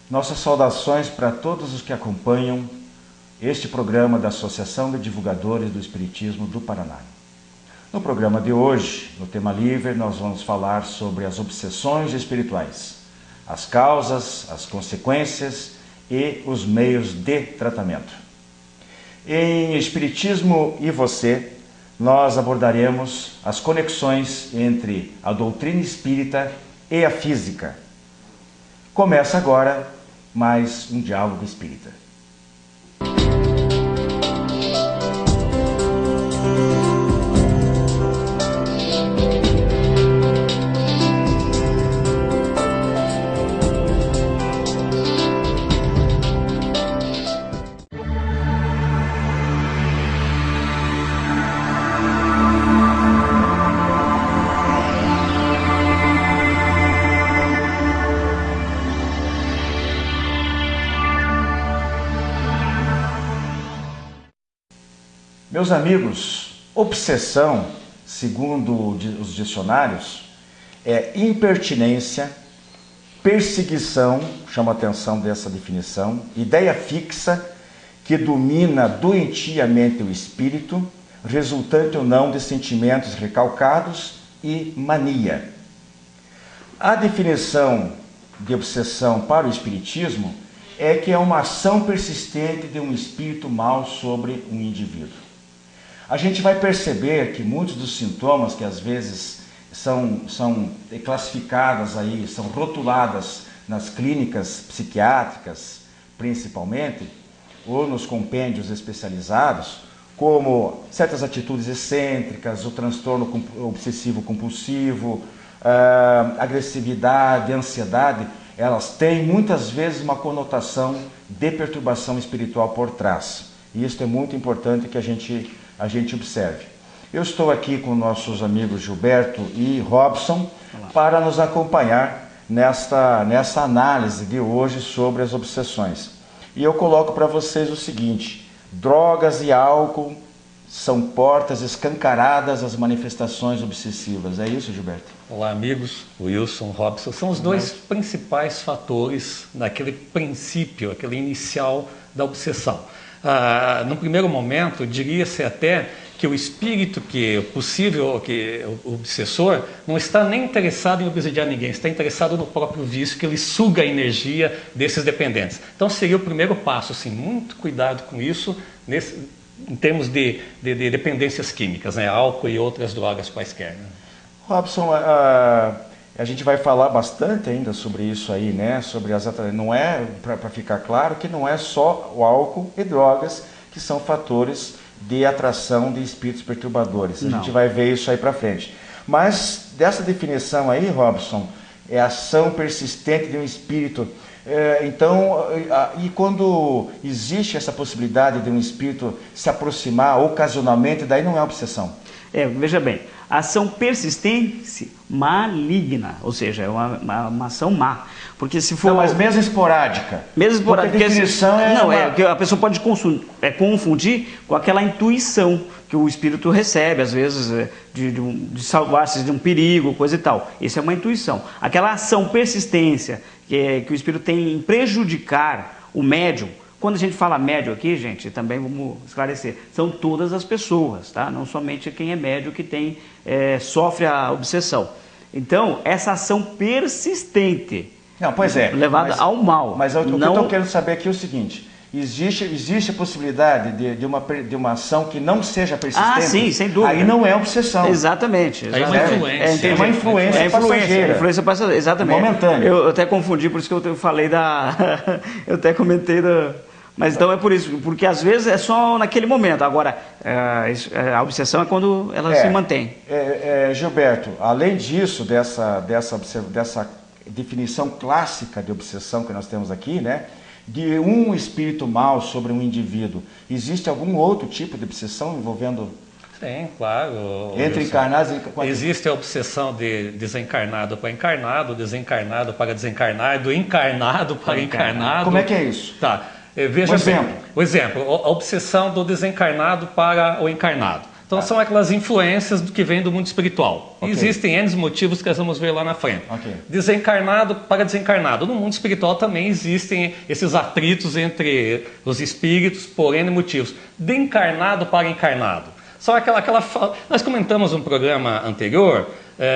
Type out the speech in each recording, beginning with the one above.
Nossas saudações para todos os que acompanham este programa da Associação de Divulgadores do Espiritismo do Paraná. No programa de hoje, no tema livre, nós vamos falar sobre as obsessões espirituais, as causas, as consequências e os meios de tratamento. Em Espiritismo e Você, nós abordaremos as conexões entre a doutrina espírita e a física. Começa agora mais um Diálogo Espírita. Meus amigos, obsessão, segundo os dicionários, é impertinência, perseguição, chama a atenção dessa definição, ideia fixa que domina doentiamente o espírito, resultante ou não de sentimentos recalcados e mania. A definição de obsessão para o espiritismo é que é uma ação persistente de um espírito mau sobre um indivíduo. A gente vai perceber que muitos dos sintomas que às vezes são classificadas aí, são rotuladas nas clínicas psiquiátricas, principalmente, ou nos compêndios especializados, como certas atitudes excêntricas, o transtorno obsessivo-compulsivo, agressividade, ansiedade, elas têm muitas vezes uma conotação de perturbação espiritual por trás. E isso é muito importante que a gente observe. Eu estou aqui com nossos amigos Gilberto e Robson para nos acompanhar nessa análise de hoje sobre as obsessões. E eu coloco para vocês o seguinte: drogas e álcool são portas escancaradas às manifestações obsessivas. É isso, Gilberto? Olá, amigos. Wilson, Robson, são os dois principais fatores daquele princípio, aquele inicial da obsessão. No primeiro momento, diria-se até que o espírito o obsessor, não está nem interessado em obsidiar ninguém, está interessado no próprio vício, que ele suga a energia desses dependentes. Então seria o primeiro passo, assim, muito cuidado com isso, em termos de dependências químicas, né? Álcool e outras drogas quaisquer. Né? Robson, a gente vai falar bastante ainda sobre isso aí, né? Não é, para ficar claro, que não é só o álcool e drogas que são fatores de atração de espíritos perturbadores. A gente vai ver isso aí para frente. Mas dessa definição aí, Robson, é ação persistente de um espírito. E quando existe essa possibilidade de um espírito se aproximar ocasionalmente, daí não é obsessão. Veja bem, ação persistente maligna, ou seja, é uma ação má. Porque se for... Não, mas mesmo esporádica. Mesmo esporádica. Porque a definição que a pessoa pode confundir com aquela intuição que o espírito recebe, às vezes, de salvar-se de um perigo, coisa e tal. Isso é uma intuição. Aquela ação persistência que o espírito tem em prejudicar o médium. Quando a gente fala médium aqui, gente, também vamos esclarecer, são todas as pessoas, tá? Não somente quem é médium que sofre a obsessão. Então, essa ação persistente, levada ao mal. Mas o que eu estou querendo saber aqui é o seguinte: existe a possibilidade de uma ação que não seja persistente? Sim, sem dúvida. Aí não é obsessão. Exatamente. Aí é uma influência. Tem uma influência passageira. Influência passageira, exatamente. Momentânea. Eu até confundi, por isso que eu falei eu até comentei Mas então é por isso, porque às vezes é só naquele momento. Agora, a obsessão é quando ela se mantém. Gilberto, além disso, dessa definição clássica de obsessão que nós temos aqui, né? De um espírito mau sobre um indivíduo, existe algum outro tipo de obsessão envolvendo... Sim, claro. Entre encarnados e... Existe a obsessão de desencarnado para encarnado, desencarnado para desencarnar, do encarnado para encarnado. Como é que é isso? Tá. Veja bem. O exemplo, a obsessão do desencarnado para o encarnado. Então são aquelas influências do que vem do mundo espiritual. Ok. Existem N motivos que nós vamos ver lá na frente. Ok. Desencarnado para desencarnado. No mundo espiritual também existem esses atritos entre os espíritos por N motivos. De encarnado para encarnado. Só nós comentamos um programa anterior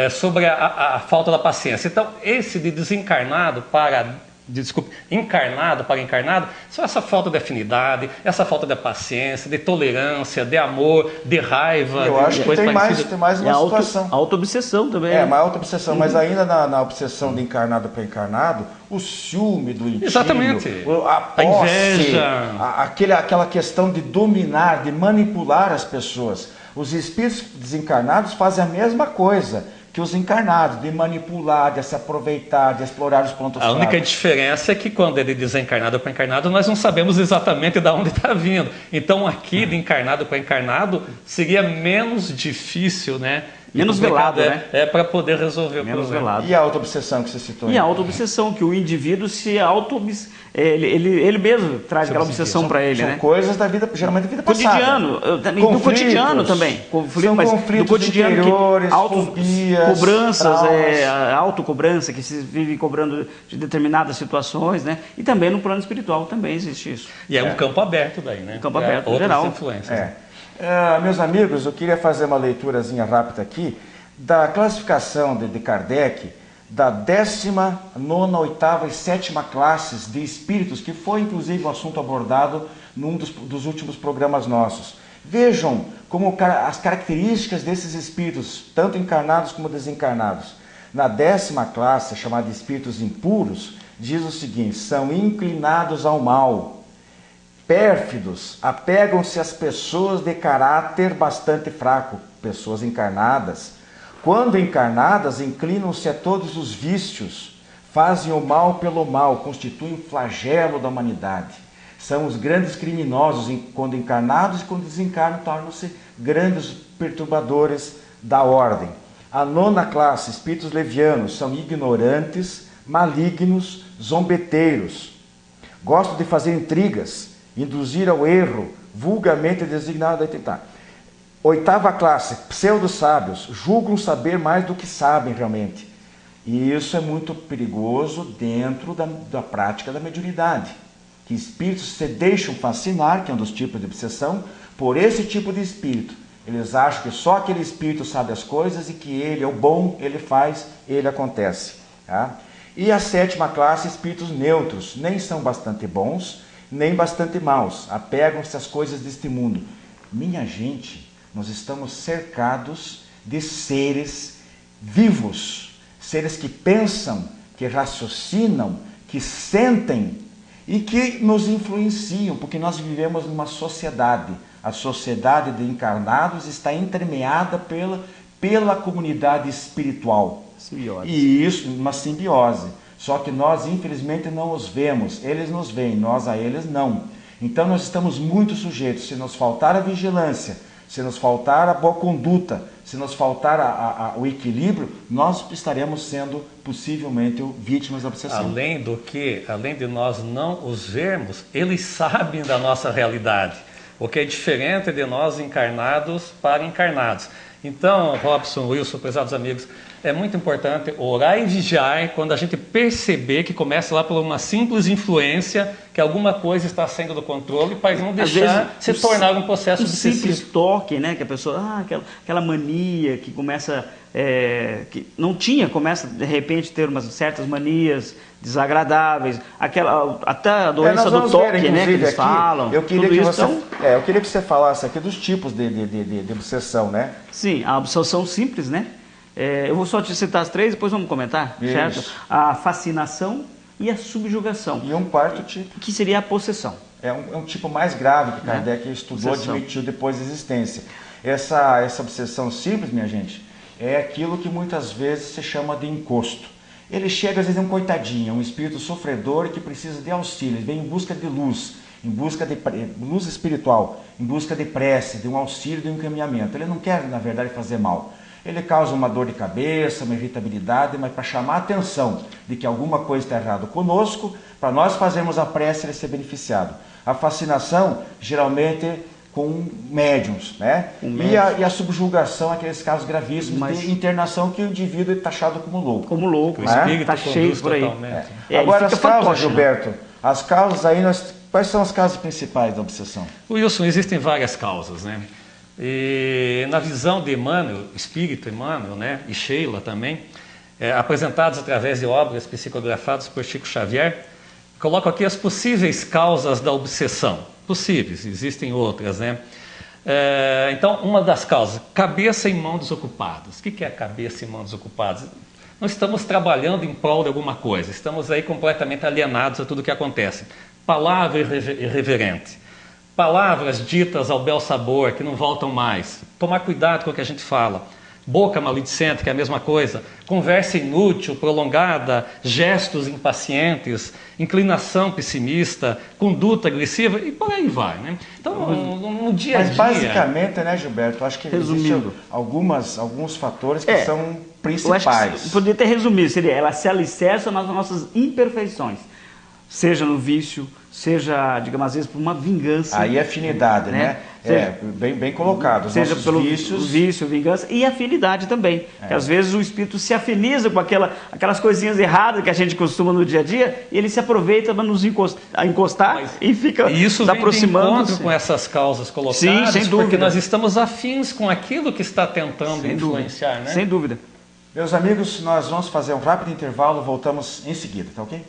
sobre a falta da paciência. Então, esse de desencarnado para... encarnado para encarnado, só essa falta de afinidade, essa falta de paciência, de tolerância, de amor, de raiva. Eu acho que tem mais uma situação. A auto-obsessão também. Uma auto-obsessão, mas ainda na obsessão de encarnado para encarnado, o ciúme do intimo, exatamente. A posse, inveja, aquela questão de dominar, de manipular as pessoas. Os espíritos desencarnados fazem a mesma coisa que os encarnados, de manipular, de se aproveitar, de explorar os pontos fracos. A única diferença é que quando ele desencarnado para encarnado, nós não sabemos exatamente de onde está vindo. Então aqui, de encarnado para encarnado, seria menos difícil, né? Menos velado, né? Para poder resolver menos o problema. velado. E a auto-obsessão que você citou? E a auto-obsessão, que o indivíduo se ele mesmo traz aquela obsessão para ele, são né? coisas da vida, geralmente da vida passada. Cotidiano, do cotidiano também. São conflitos do cotidiano, interiores, fobias, cobranças, autocobrança, que se vive cobrando de determinadas situações, né? E também no plano espiritual também existe isso. E é um campo aberto daí, né? Um campo aberto, outras geral. influências. Meus amigos, eu queria fazer uma leiturazinha rápida aqui da classificação de Kardec da 19ª, 8ª e 7ª classes de espíritos, que foi inclusive um assunto abordado num dos últimos programas nossos. Vejam como as características desses espíritos, tanto encarnados como desencarnados. Na 10ª classe, chamada de espíritos impuros, diz o seguinte: são inclinados ao mal, pérfidos, apegam-se às pessoas de caráter bastante fraco, pessoas encarnadas. Quando encarnadas, inclinam-se a todos os vícios, fazem o mal pelo mal, constituem um flagelo da humanidade. São os grandes criminosos quando encarnados, e quando desencarnam tornam-se grandes perturbadores da ordem. A 9ª classe, espíritos levianos, são ignorantes, malignos, zombeteiros. Gostam de fazer intrigas, induzir ao erro, vulgarmente designado a tentar. 8ª classe, pseudo-sábios, julgam saber mais do que sabem realmente. E isso é muito perigoso dentro da prática da mediunidade. Que espíritos se deixam fascinar, que é um dos tipos de obsessão, por esse tipo de espírito. Eles acham que só aquele espírito sabe as coisas e que ele é o bom, ele faz, ele acontece. Tá? E a 7ª classe, espíritos neutros, nem são bastante bons, nem bastante maus, apegam-se às coisas deste mundo. Minha gente, nós estamos cercados de seres vivos, seres que pensam, que raciocinam, que sentem e que nos influenciam, porque nós vivemos numa sociedade. A sociedade de encarnados está entremeada pela comunidade espiritual. Simbiose. E isso, uma simbiose. Só que nós, infelizmente, não os vemos. Eles nos veem, nós a eles não. Então nós estamos muito sujeitos. Se nos faltar a vigilância, se nos faltar a boa conduta, se nos faltar o equilíbrio, nós estaremos sendo possivelmente vítimas da obsessão. Além de nós não os vermos, eles sabem da nossa realidade, o que é diferente de nós encarnados para encarnados. Então, Robson, Wilson, prezados amigos, é muito importante orar e vigiar quando a gente perceber que começa lá por uma simples influência, que alguma coisa está saindo do controle, para não deixar se tornar um processo obsessivo. Simples toque, né? Que a pessoa, aquela mania que começa, que não tinha, começa de repente ter umas certas manias desagradáveis, até a doença do toque, né? Que eles aqui, falam. Eu queria que você falasse aqui dos tipos de obsessão, né? Sim, a obsessão simples, né? Eu vou só te citar as 3, depois vamos comentar, Isso. certo? A fascinação e a subjugação. E um quarto tipo. Que seria a possessão. É um tipo mais grave que Kardec estudou, Obsessão. admitiu depois da existência. Essa obsessão simples, minha gente, é aquilo que muitas vezes se chama de encosto. Ele chega, às vezes, é um coitadinho, um espírito sofredor que precisa de auxílio, ele vem em busca de luz, em busca de luz espiritual, em busca de prece, de um auxílio, de um encaminhamento. Ele não quer, na verdade, fazer mal. Ele causa uma dor de cabeça, uma irritabilidade, mas para chamar a atenção de que alguma coisa está errada conosco, para nós fazermos a prece, ele ser beneficiado. A fascinação, geralmente, com médiums, né? E a subjugação, aqueles casos gravíssimos de internação que o indivíduo é taxado como louco. Como louco, o espírito tá cheio por aí. Agora as causas, Gilberto, as causas aí, quais são as causas principais da obsessão? Wilson, existem várias causas, né? E na visão de Emmanuel, espírito Emmanuel, né? E Sheila também, apresentados através de obras psicografadas por Chico Xavier, coloco aqui as possíveis causas da obsessão. Possíveis, existem outras, né? Então, uma das causas, cabeça e mão desocupadas. O que é a cabeça e mão desocupadas? Não estamos trabalhando em prol de alguma coisa, estamos aí completamente alienados a tudo o que acontece. Palavra irreverente, palavras ditas ao bel sabor, que não voltam mais. Tomar cuidado com o que a gente fala. Boca maledicente, que é a mesma coisa, conversa inútil, prolongada, gestos impacientes, inclinação pessimista, conduta agressiva e por aí vai, né? Então, no dia a dia... Mas basicamente, né, Gilberto, acho que existem alguns fatores que são principais. Eu acho que poderia ter resumido, seria ela se alicerça nas nossas imperfeições, seja no vício, seja, digamos, às vezes por uma vingança. Aí afinidade, né? Bem colocado. Os seja pelo vícios... vício, vingança e afinidade também. Que às vezes o espírito se afiniza com aquelas coisinhas erradas que a gente costuma no dia a dia e ele se aproveita para nos encostar e fica se aproximando. Isso vem de encontro com essas causas colocadas, sim, sem dúvida. Porque nós estamos afins com aquilo que está tentando influenciar, né? Sem dúvida. Meus amigos, nós vamos fazer um rápido intervalo, voltamos em seguida, tá ok?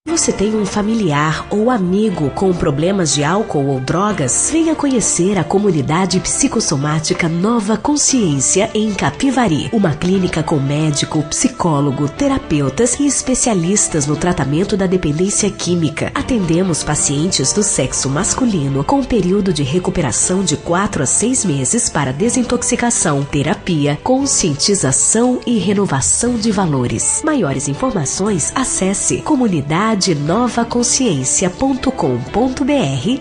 Você tem um familiar ou amigo com problemas de álcool ou drogas? Venha conhecer a comunidade psicossomática Nova Consciência em Capivari. Uma clínica com médico, psicólogo, terapeutas e especialistas no tratamento da dependência química. Atendemos pacientes do sexo masculino com um período de recuperação de 4 a 6 meses para desintoxicação, terapia, conscientização e renovação de valores. Maiores informações, acesse comunidadenovaconsciência.com.br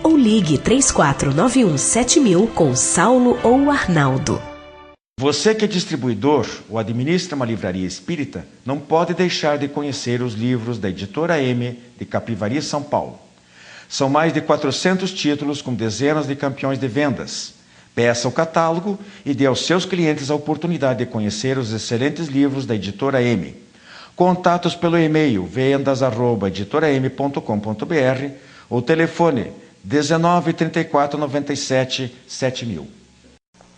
ou ligue 34917000 com Saulo ou Arnaldo. Você que é distribuidor ou administra uma livraria espírita, não pode deixar de conhecer os livros da Editora M de Capivari, São Paulo. São mais de 400 títulos com dezenas de campeões de vendas. Peça o catálogo e dê aos seus clientes a oportunidade de conhecer os excelentes livros da Editora M. Contatos pelo e-mail vendas@editoram.com.br ou telefone 19 34 97 7000.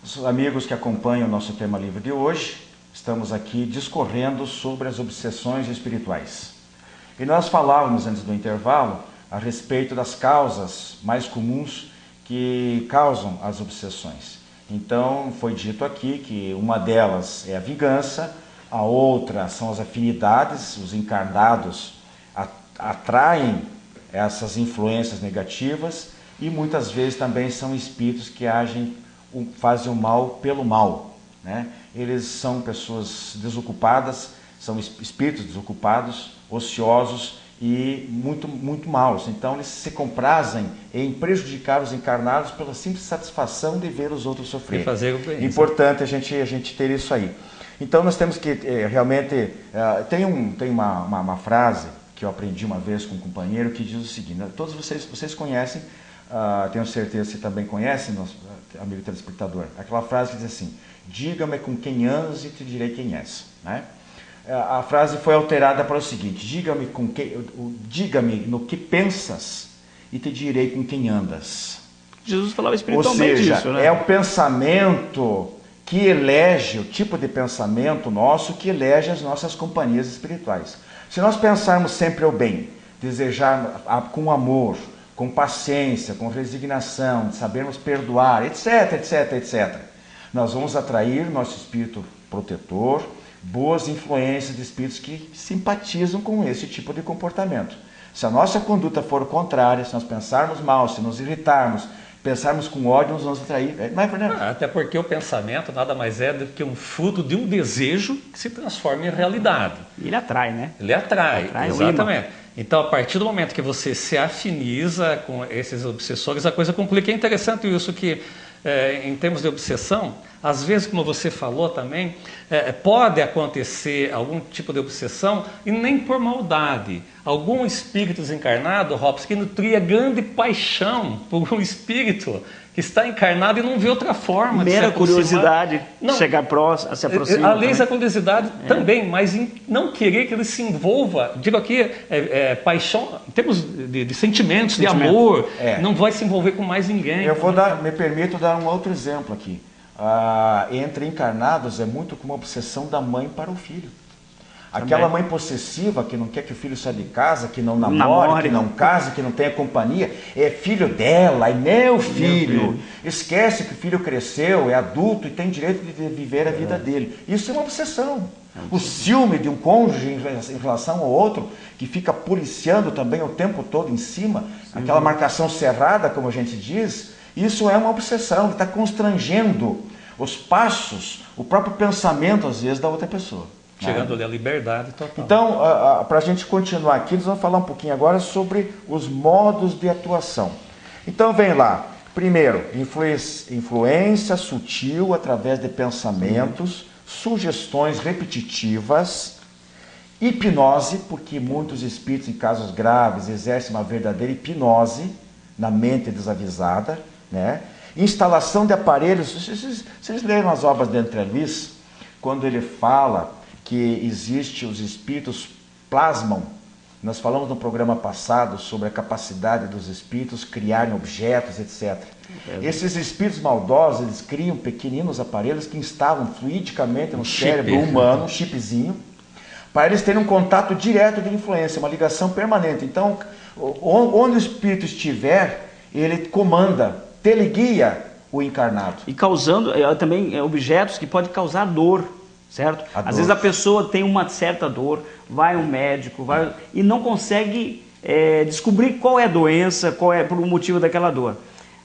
Os amigos que acompanham o nosso tema livre de hoje, estamos aqui discorrendo sobre as obsessões espirituais. E nós falávamos antes do intervalo a respeito das causas mais comuns que causam as obsessões. Então, foi dito aqui que uma delas é a vingança, a outra são as afinidades, os encarnados atraem essas influências negativas e muitas vezes também são espíritos que fazem o mal pelo mal, né? Eles são pessoas desocupadas, são espíritos desocupados, ociosos e muito, muito maus. Então eles se comprazem em prejudicar os encarnados pela simples satisfação de ver os outros sofrerem. Fazer o bem. Importante a gente ter isso aí. Então nós temos que realmente... Tem uma frase que eu aprendi uma vez com um companheiro que diz o seguinte, né? Todos vocês conhecem, tenho certeza que você também conhece, nosso amigo telespectador, aquela frase que diz assim, diga-me com quem andas e te direi quem és. Né? A frase foi alterada para o seguinte, diga-me no que pensas e te direi com quem andas. Jesus falava espiritualmente. Ou seja, isso, né? É o pensamento que elege, o tipo de pensamento nosso que elege as nossas companhias espirituais. Se nós pensarmos sempre o bem, desejar com amor, com paciência, com resignação, de sabermos perdoar, etc, etc, etc, nós vamos atrair nosso espírito protetor, boas influências de espíritos que simpatizam com esse tipo de comportamento. Se a nossa conduta for contrária, se nós pensarmos mal, se nos irritarmos, pensarmos com ódio, nós vamos atrair. Não é, Fernando? Até porque o pensamento nada mais é do que um fruto de um desejo que se transforma em realidade. E ele atrai, né? Ele atrai, exatamente. Imã. Então, a partir do momento que você se afiniza com esses obsessores, a coisa complica. É interessante isso que, em termos de obsessão, às vezes, como você falou também, pode acontecer algum tipo de obsessão e nem por maldade. Algum espírito desencarnado, Robson, que nutria grande paixão por um espírito que está encarnado e não vê outra forma de se mera aproximar. curiosidade, chegar próximo, se aproximar. Além da curiosidade também, mas em não querer que ele se envolva, digo aqui, paixão, em termos de sentimentos, de amor, não vai se envolver com mais ninguém. Eu me permito dar um outro exemplo aqui. Entre encarnados é muito como a obsessão da mãe para o filho. Aquela mãe possessiva que não quer que o filho saia de casa, que não namore, que não case, que não tenha companhia, é filho dela, é meu filho. Esquece que o filho cresceu, é adulto e tem direito de viver a vida dele. Isso é uma obsessão. O ciúme de um cônjuge em relação ao outro, que fica policiando também o tempo todo em cima, aquela marcação cerrada, como a gente diz, isso é uma obsessão que está constrangendo os passos, o próprio pensamento, às vezes, da outra pessoa. Tirando-lhe a liberdade total. Então, para a gente continuar aqui, nós vamos falar um pouquinho agora sobre os modos de atuação. Então, vem lá. Primeiro, influência sutil através de pensamentos, sugestões repetitivas, hipnose, porque muitos espíritos, em casos graves, exercem uma verdadeira hipnose na mente desavisada, né? Instalação de aparelhos. Vocês leram as obras de André Luiz, quando ele fala que os espíritos plasmam. Nós falamos no programa passado sobre a capacidade dos espíritos criarem objetos, etc. Esses espíritos maldosos, eles criam pequeninos aparelhos que instalam fluidicamente no cérebro humano, um chipzinho, para eles terem um contato direto de influência, uma ligação permanente. Então, onde o espírito estiver, ele comanda, teleguia o encarnado. E causando também objetos que podem causar dor. Certo? Às vezes a pessoa tem uma certa dor, vai ao médico, e não consegue descobrir qual é a doença, qual é o motivo daquela dor.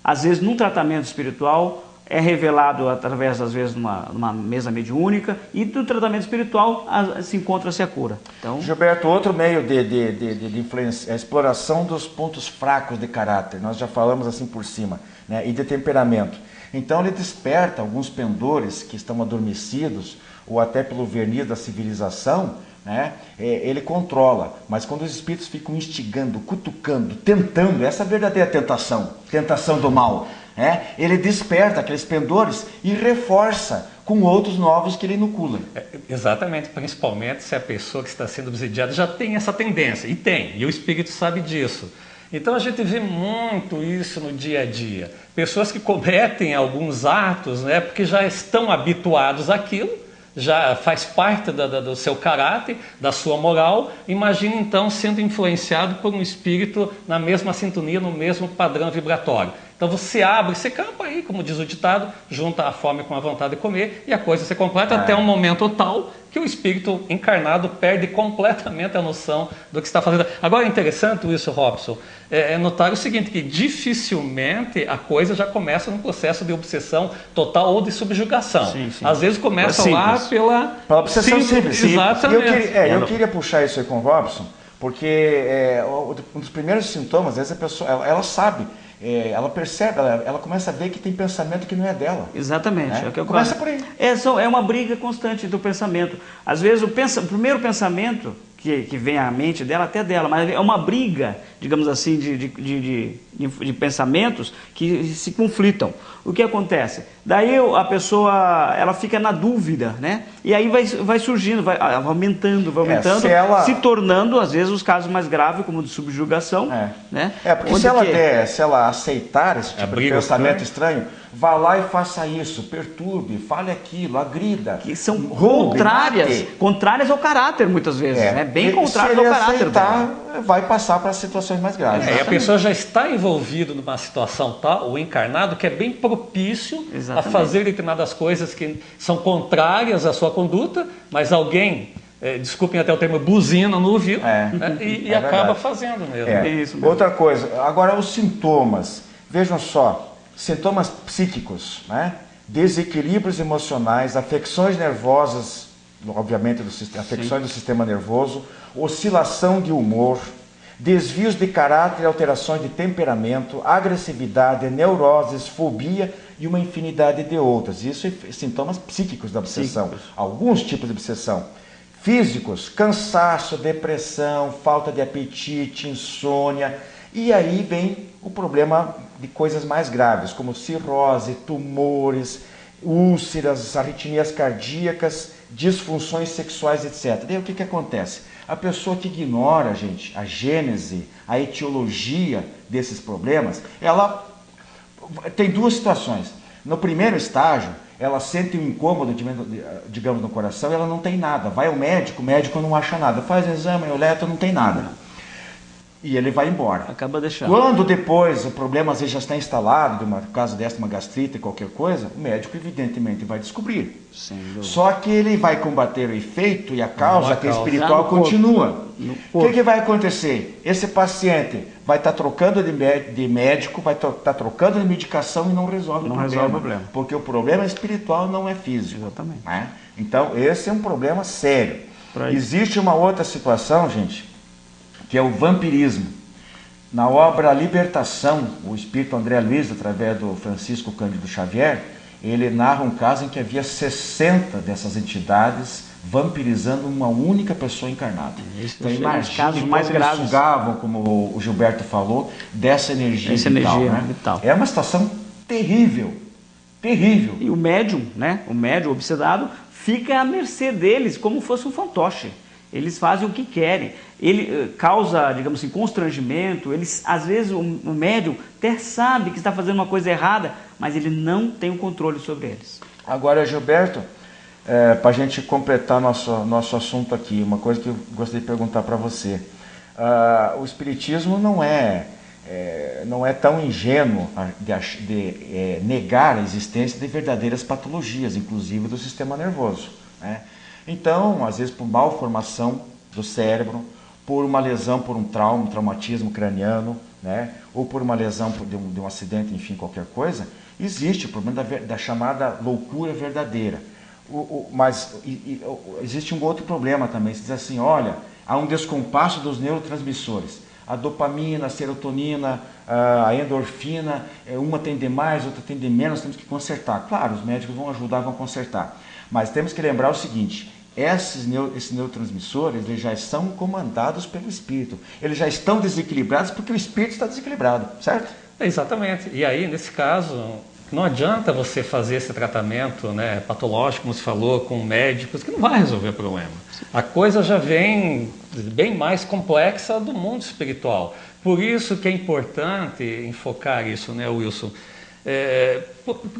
Às vezes, num tratamento espiritual, é revelado através, às vezes, numa mesa mediúnica, e do tratamento espiritual se encontra-se a cura. Então, Gilberto, outro meio de influência é a exploração dos pontos fracos de caráter. Nós já falamos assim por cima, né? E de temperamento. Então, ele desperta alguns pendores que estão adormecidos, ou até pelo verniz da civilização, né? Ele controla. Mas quando os espíritos ficam instigando, cutucando, tentando, essa é a verdadeira tentação do mal, né? Ele desperta aqueles pendores e reforça com outros novos que ele inocula. Exatamente, principalmente se a pessoa que está sendo obsidiada já tem essa tendência, e o espírito sabe disso. Então a gente vê muito isso no dia a dia. Pessoas que cometem alguns atos, né, porque já estão habituados àquilo, já faz parte do seu caráter, da sua moral. Imagina então sendo influenciado por um espírito na mesma sintonia, no mesmo padrão vibratório. Então você abre, você campa aí, como diz o ditado, junta a fome com a vontade de comer e a coisa se completa até um momento tal que o espírito encarnado perde completamente a noção do que está fazendo. Agora é interessante isso, Robson, notar o seguinte, que dificilmente a coisa já começa num processo de obsessão total ou de subjugação. Sim. Às vezes começa lá pela obsessão simples. Exatamente. Eu queria puxar isso aí com o Robson, porque um dos primeiros sintomas, às vezes a pessoa, ela sabe, ela percebe, ela começa a ver que tem pensamento que não é dela. Exatamente. Né? Começa por aí. É uma briga constante do pensamento. Às vezes o primeiro pensamento que vem à mente dela, até dela, mas é uma briga, digamos assim, de pensamentos que se conflitam. O que acontece? Daí a pessoa, ela fica na dúvida, né? E aí vai surgindo, vai aumentando, se tornando, às vezes, os casos mais graves, como de subjugação, né? Porque se ela aceitar esse tipo de pensamento estranho, vá lá e faça isso, perturbe, fale aquilo, agrida. Que são contrárias ao caráter, muitas vezes, né? Bem contrárias ao caráter. Aceitar, vai passar para situações mais graves. A pessoa já está envolvida numa situação tal, o encarnado, que é bem propício a fazer determinadas coisas que são contrárias à sua conduta, mas alguém desculpem até o termo, buzina no ouvido, né? E acaba verdade. fazendo mesmo. Isso mesmo. Outra coisa, agora os sintomas, vejam só, sintomas psíquicos, né? Desequilíbrios emocionais, afecções nervosas, obviamente afecções do sistema nervoso, oscilação de humor, desvios de caráter e alterações de temperamento, agressividade, neuroses, fobia e uma infinidade de outras. Isso é sintomas psíquicos da obsessão. Alguns tipos de obsessão. Físicos, cansaço, depressão, falta de apetite, insônia. E aí vem o problema de coisas mais graves, como cirrose, tumores, úlceras, arritmias cardíacas, disfunções sexuais, etc. Daí o que acontece? A pessoa que ignora, gente, a gênese, a etiologia desses problemas, ela tem duas situações. No primeiro estágio, ela sente um incômodo, digamos, no coração, e ela não tem nada. Vai ao médico, o médico não acha nada. Faz exame, oleta, não tem nada. E ele vai embora. Acaba deixando. Quando depois o problema às vezes já está instalado, de uma caso dessa, uma gastrite, qualquer coisa, o médico evidentemente vai descobrir. Só que ele vai combater o efeito e a causa, que é espiritual, continua. O que vai acontecer? Esse paciente vai estar trocando de médico, vai estar trocando de medicação e não resolve o problema. Porque o problema espiritual não é físico. Exatamente. Né? Então, esse é um problema sério. Existe uma outra situação, gente, que é o vampirismo. Na obra Libertação, o espírito André Luiz, através do Francisco Cândido Xavier, ele narra um caso em que havia 60 dessas entidades vampirizando uma única pessoa encarnada. Então imagine casos mais graves. Eles sugavam, como o Gilberto falou, dessa energia vital. É uma situação terrível, terrível. E o médium, né? O médium obsedado fica à mercê deles, como fosse um fantoche. Eles fazem o que querem. Ele causa, digamos assim, constrangimento. Eles, às vezes, o médium até sabe que está fazendo uma coisa errada, mas ele não tem o controle sobre eles. Agora, Gilberto, para a gente completar nosso assunto aqui, uma coisa que eu gostaria de perguntar para você. O Espiritismo não é tão ingênuo de negar a existência de verdadeiras patologias, inclusive do sistema nervoso, né? Então, às vezes por malformação do cérebro, por uma lesão, por um trauma, um traumatismo craniano, né? Ou por uma lesão de um acidente, enfim, qualquer coisa, existe o problema da chamada loucura verdadeira. Mas existe um outro problema também, se diz assim, olha, há um descompasso dos neurotransmissores. A dopamina, a serotonina, a endorfina, uma tem de mais, outra tem de menos, temos que consertar. Claro, os médicos vão ajudar, vão consertar. Mas temos que lembrar o seguinte, esses neurotransmissores eles já são comandados pelo espírito. Eles já estão desequilibrados porque o espírito está desequilibrado, certo? Exatamente. E aí, nesse caso, não adianta você fazer esse tratamento, né, patológico, como você falou, com médicos, que não vai resolver o problema. A coisa já vem bem mais complexa do mundo espiritual. Por isso que é importante enfocar isso, né, Wilson?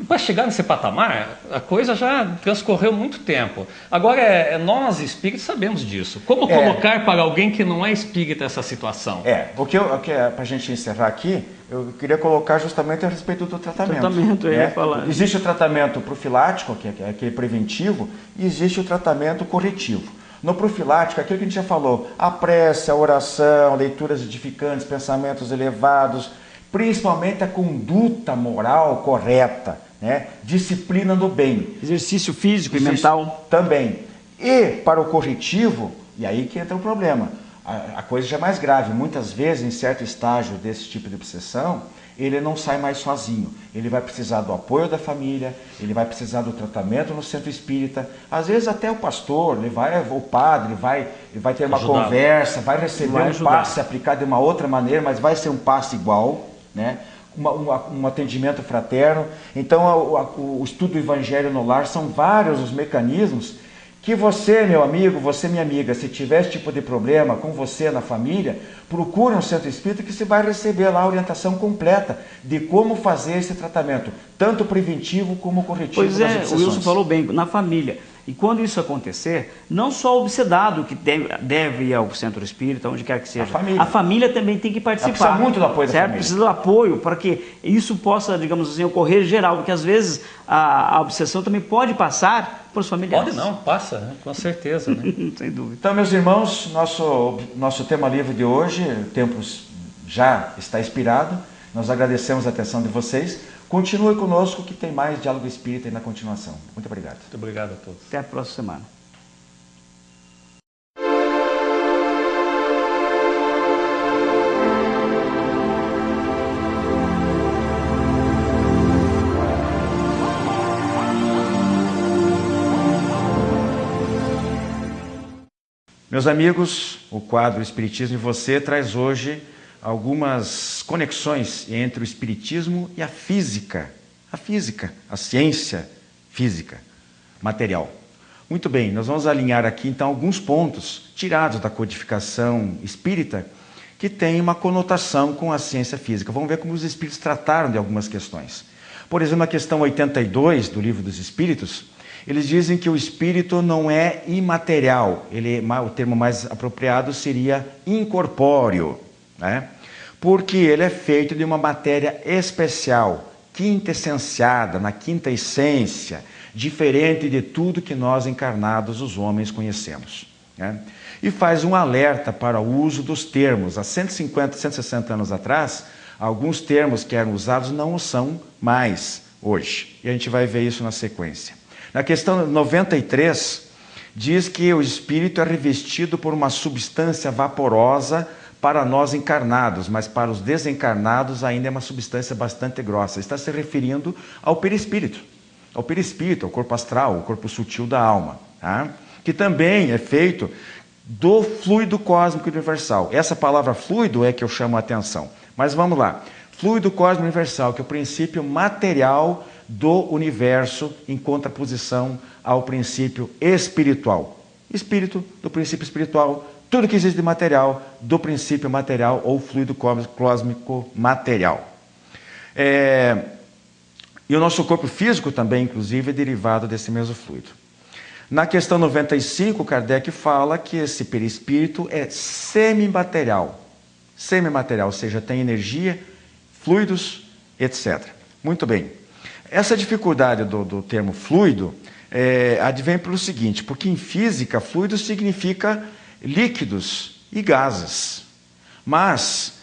Para chegar nesse patamar, a coisa já transcorreu muito tempo. Agora, nós espíritos sabemos disso. Como colocar para alguém que não é espírita essa situação? Para a gente encerrar aqui, eu queria colocar justamente a respeito do tratamento. Eu ia falar. Existe o tratamento profilático, que é aquele preventivo, e existe o tratamento corretivo. No profilático, aquilo que a gente já falou, a prece, a oração, leituras edificantes, pensamentos elevados, principalmente a conduta moral correta, né? Disciplina do bem. Exercício físico e mental. Também. E para o corretivo, e aí que entra o problema, a coisa já é mais grave. Muitas vezes, em certo estágio desse tipo de obsessão, ele não sai mais sozinho. Ele vai precisar do apoio da família, ele vai precisar do tratamento no centro espírita. Às vezes até o pastor, o padre vai ter uma conversa, vai receber um passe aplicado de uma outra maneira, mas vai ser um passe igual, né? Um atendimento fraterno. Então o estudo do Evangelho no Lar são vários os mecanismos que você, meu amigo, você, minha amiga, se tiver esse tipo de problema com você na família, procure um centro espírita que você vai receber lá a orientação completa de como fazer esse tratamento, tanto preventivo como corretivo. Pois é, o Wilson falou bem, na família. E quando isso acontecer, não só o obsedado que deve ir ao centro espírita, onde quer que seja, a família também tem que participar. Precisa muito do apoio da família. Precisa do apoio para que isso possa, digamos assim, ocorrer geral, porque às vezes a obsessão também pode passar para os familiares. Pode não, passa, né? Com certeza. Né? Sem dúvida. Então, meus irmãos, nosso tema livre de hoje, o tempo já está expirado. Nós agradecemos a atenção de vocês. Continue conosco que tem mais Diálogo Espírita aí na continuação. Muito obrigado. Muito obrigado a todos. Até a próxima semana. Meus amigos, o quadro Espiritismo e Você traz hoje algumas conexões entre o Espiritismo e a física, a ciência física, material. Muito bem, nós vamos alinhar aqui então alguns pontos tirados da codificação espírita que tem uma conotação com a ciência física. Vamos ver como os espíritos trataram de algumas questões. Por exemplo, na questão 82 do Livro dos Espíritos, eles dizem que o espírito não é imaterial, o termo mais apropriado seria incorpóreo, né? Porque ele é feito de uma matéria especial, quintessenciada, na quinta essência, diferente de tudo que nós encarnados, os homens, conhecemos, né? E faz um alerta para o uso dos termos. Há 150, 160 anos atrás, alguns termos que eram usados não o são mais hoje. E a gente vai ver isso na sequência. Na questão 93, diz que o espírito é revestido por uma substância vaporosa para nós encarnados, mas para os desencarnados ainda é uma substância bastante grossa. Está se referindo ao perispírito, ao corpo astral, ao corpo sutil da alma, tá? Que também é feito do fluido cósmico universal. Essa palavra fluido é que eu chamo a atenção. Mas vamos lá. Fluido cósmico universal, que é o princípio material do universo em contraposição ao princípio espiritual. Espírito do princípio espiritual, tudo que existe de material do princípio material ou fluido cósmico material. E o nosso corpo físico também, inclusive, é derivado desse mesmo fluido. Na questão 95, Kardec fala que esse perispírito é semimaterial, ou seja, tem energia, fluidos, etc. Muito bem. Essa dificuldade do termo fluido advém pelo seguinte, porque em física, fluido significa líquidos e gases. Mas,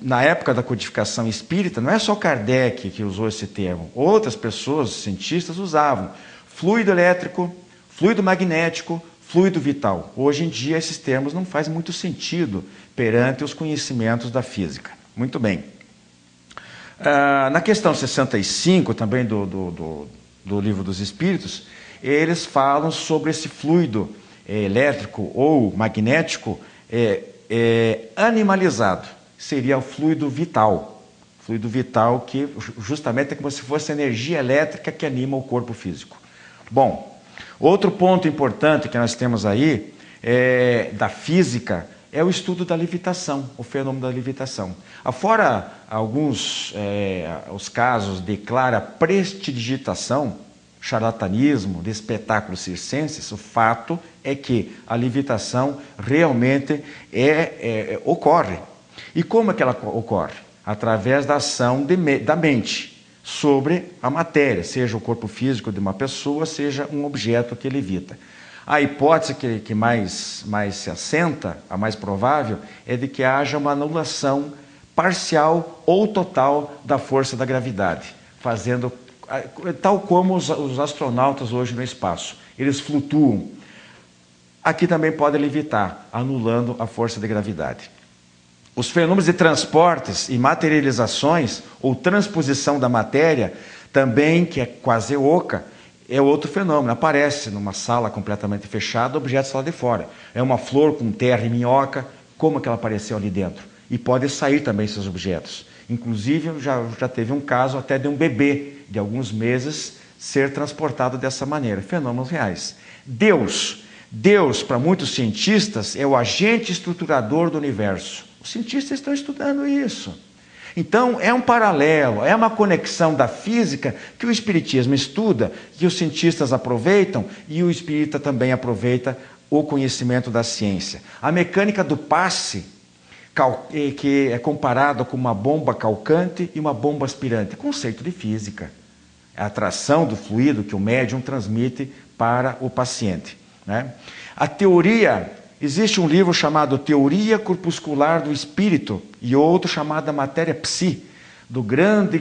na época da codificação espírita, não é só Kardec que usou esse termo. Outras pessoas, cientistas, usavam fluido elétrico, fluido magnético, fluido vital. Hoje em dia, esses termos não fazem muito sentido perante os conhecimentos da física. Muito bem. Na questão 65, também do Livro dos Espíritos, eles falam sobre esse fluido elétrico ou magnético animalizado. Seria o fluido vital. Fluido vital que justamente é como se fosse a energia elétrica que anima o corpo físico. Bom, outro ponto importante que nós temos aí da física é o estudo da levitação, o fenômeno da levitação. Afora alguns os casos de clara prestidigitação, charlatanismo, de espetáculos circenses, o fato é que a levitação realmente ocorre. E como é que ela ocorre? Através da ação da mente sobre a matéria, seja o corpo físico de uma pessoa, seja um objeto que levita. A hipótese que mais se assenta, a mais provável, é de que haja uma anulação parcial ou total da força da gravidade, fazendo tal como os astronautas hoje no espaço. Eles flutuam. Aqui também pode levitar, anulando a força de gravidade. Os fenômenos de transportes e materializações ou transposição da matéria, também, que é quase oca, é outro fenômeno. Aparece numa sala completamente fechada, objetos lá de fora. É uma flor com terra e minhoca, como que ela apareceu ali dentro? E pode sair também esses objetos. Inclusive, já teve um caso até de um bebê de alguns meses ser transportado dessa maneira. Fenômenos reais. Deus, para muitos cientistas, é o agente estruturador do universo. Os cientistas estão estudando isso. Então, é um paralelo, é uma conexão da física que o Espiritismo estuda, que os cientistas aproveitam e o espírita também aproveita o conhecimento da ciência. A mecânica do passe, que é comparada com uma bomba calcante e uma bomba aspirante, conceito de física. É a atração do fluido que o médium transmite para o paciente, né? A teoria, existe um livro chamado Teoria Corpuscular do Espírito e outro chamado Matéria Psi, do grande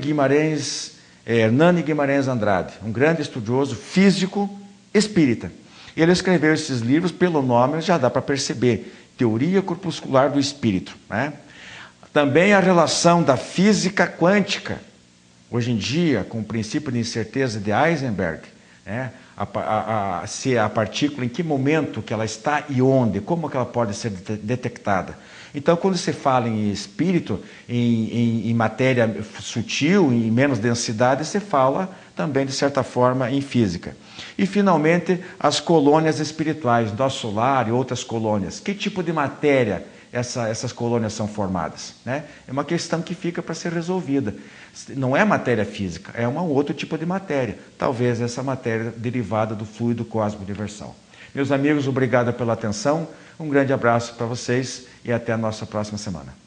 Hernani Guimarães Andrade, um grande estudioso físico espírita. Ele escreveu esses livros, pelo nome já dá para perceber, Teoria Corpuscular do Espírito, né? Também a relação da física quântica, hoje em dia, com o princípio de incerteza de Heisenberg, né? Se a partícula, em que momento que ela está e onde, como que ela pode ser detectada. Então, quando se fala em espírito, em matéria sutil, em menos densidade, se fala também, de certa forma, em física. E, finalmente, as colônias espirituais, nosso solar e outras colônias. Que tipo de matéria essas colônias são formadas, né? É uma questão que fica para ser resolvida. Não é matéria física, é um outro tipo de matéria. Talvez essa matéria derivada do fluido cósmico universal. Meus amigos, obrigado pela atenção. Um grande abraço para vocês e até a nossa próxima semana.